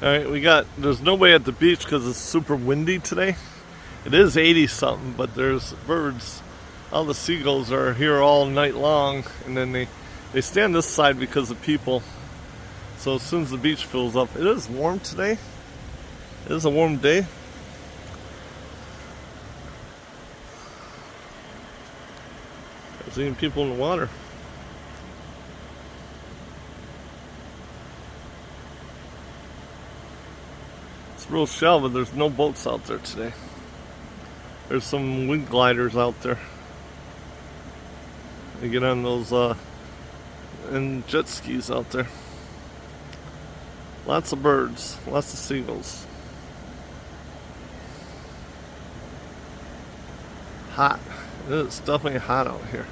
Alright, there's nobody at the beach because it's super windy today. It is 80 something, but there's birds. All the seagulls are here all night long, and then they stay on this side because of people. So as soon as the beach fills up, it is warm today. It is a warm day. There's even people in the water. It's real shallow, but there's no boats out there today. There's some wind gliders out there. They get on those and jet skis out there. Lots of birds, lots of seagulls. Hot. It's definitely hot out here.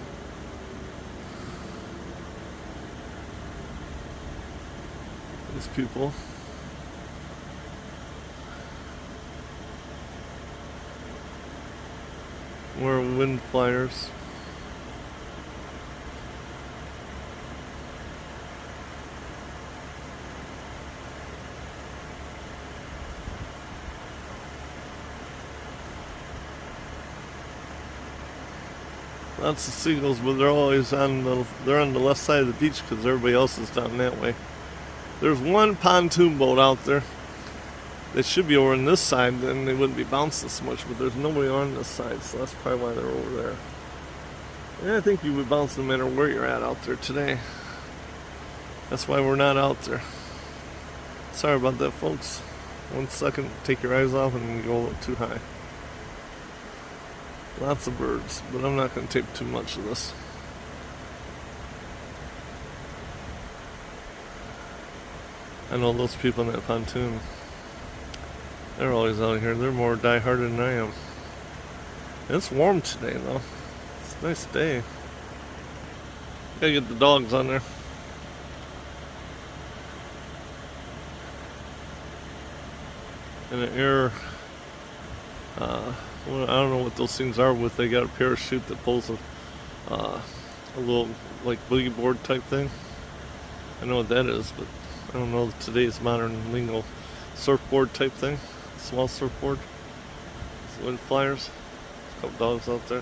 These people. We're wind flyers. Lots of seagulls, but they're always on the left side of the beach because everybody else is down that way. There's one pontoon boat out there. They should be over on this side, then they wouldn't be bouncing so much, but there's nobody on this side, so that's probably why they're over there. And I think you would bounce no matter where you're at out there today. That's why we're not out there. Sorry about that, folks. 1 second, take your eyes off and go a little too high. Lots of birds, but I'm not going to tape too much of this. I know those people in that pontoon. They're always out here. They're more die-hearted than I am. It's warm today, though. It's a nice day. Gotta get the dogs on there. And the air, well, I don't know what those things are with. They got a parachute that pulls a little, like, boogie board type thing. I know what that is, but I don't know today's modern lingo. Surfboard type thing. Small surfboard. Wind flyers. A couple dogs out there.